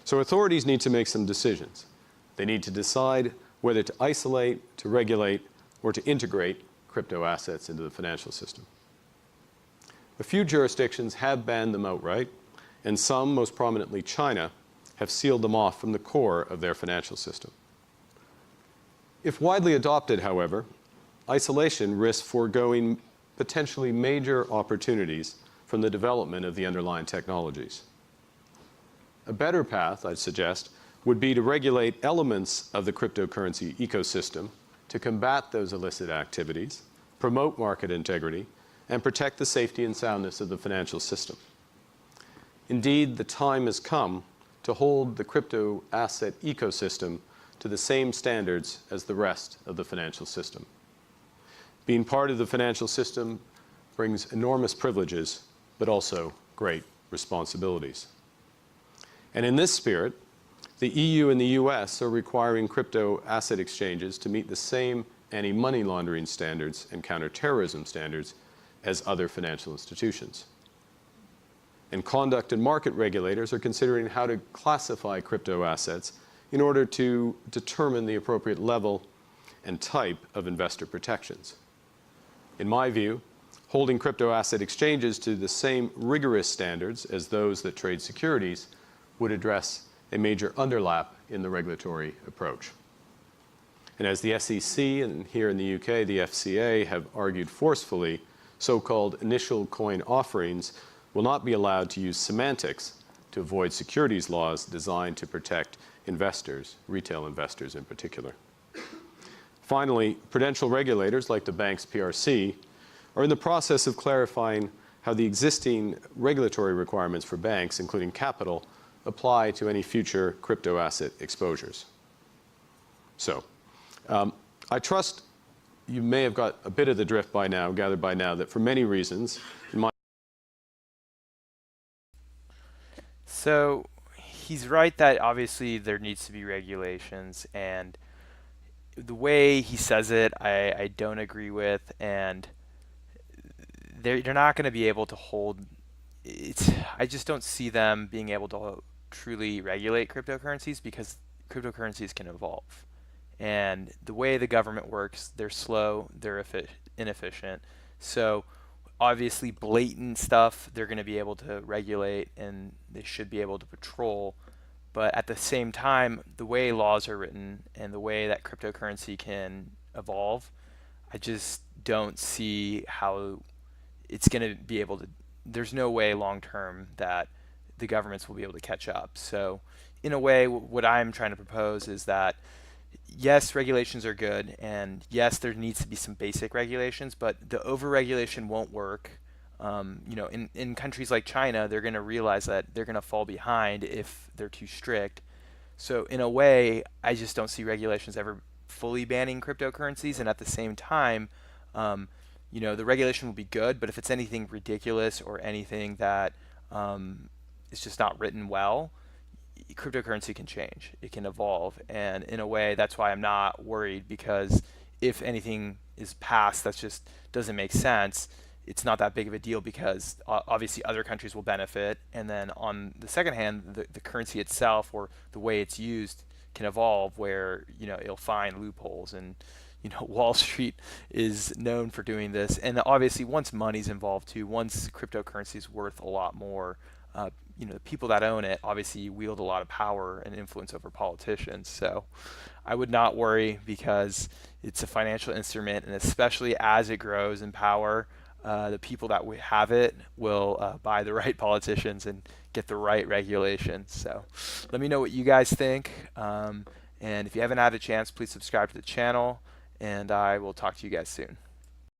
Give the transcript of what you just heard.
So authorities need to make some decisions. They need to decide whether to isolate, to regulate, or to integrate crypto assets into the financial system. A few jurisdictions have banned them outright, and some, most prominently China, have sealed them off from the core of their financial system. If widely adopted, however, isolation risks foregoing potentially major opportunities from the development of the underlying technologies. A better path, I'd suggest, would be to regulate elements of the cryptocurrency ecosystem to combat those illicit activities, promote market integrity, and protect the safety and soundness of the financial system. Indeed, the time has come to hold the crypto asset ecosystem to the same standards as the rest of the financial system. Being part of the financial system brings enormous privileges, but also great responsibilities. And in this spirit, the EU and the US are requiring crypto asset exchanges to meet the same anti-money laundering standards and counterterrorism standards as other financial institutions. And conduct and market regulators are considering how to classify crypto assets in order to determine the appropriate level and type of investor protections. In my view, holding crypto asset exchanges to the same rigorous standards as those that trade securities would address a major underlap in the regulatory approach. And as the SEC and here in the UK, the FCA have argued forcefully, so-called initial coin offerings will not be allowed to use semantics to avoid securities laws designed to protect investors, retail investors in particular. Finally, prudential regulators like the bank's PRC are in the process of clarifying how the existing regulatory requirements for banks, including capital, apply to any future crypto asset exposures. So, I trust you may have got a bit of the drift by now, gathered by now, that for many reasons, in my So he's right that obviously there needs to be regulations, and the way he says it, I don't agree with, and they're not going to be able to hold. I just don't see them being able to truly regulate cryptocurrencies because cryptocurrencies can evolve. And the way the government works, they're slow, they're inefficient. So obviously blatant stuff they're going to be able to regulate and they should be able to patrol. But at the same time, the way laws are written and the way that cryptocurrency can evolve, I just don't see how it's going to be able to. There's no way long term that the governments will be able to catch up. So in a way, what I'm trying to propose is that yes, regulations are good, and yes, there needs to be some basic regulations, but the over-regulation won't work. In countries like China, they're going to realize that they're going to fall behind if they're too strict. So in a way, I just don't see regulations ever fully banning cryptocurrencies, and at the same time, the regulation will be good, but if it's anything ridiculous or anything that is just not written well, cryptocurrency can change. It can evolve, and in a way, that's why I'm not worried, because if anything is passed that just doesn't make sense, it's not that big of a deal because obviously other countries will benefit, and then on the second hand, the currency itself or the way it's used can evolve where it'll find loopholes, and Wall Street is known for doing this, and obviously once money's involved too, once cryptocurrency is worth a lot more, the people that own it obviously wield a lot of power and influence over politicians. So I would not worry because it's a financial instrument, and especially as it grows in power, the people that have it will buy the right politicians and get the right regulations. So let me know what you guys think. And if you haven't had a chance, please subscribe to the channel, and I will talk to you guys soon.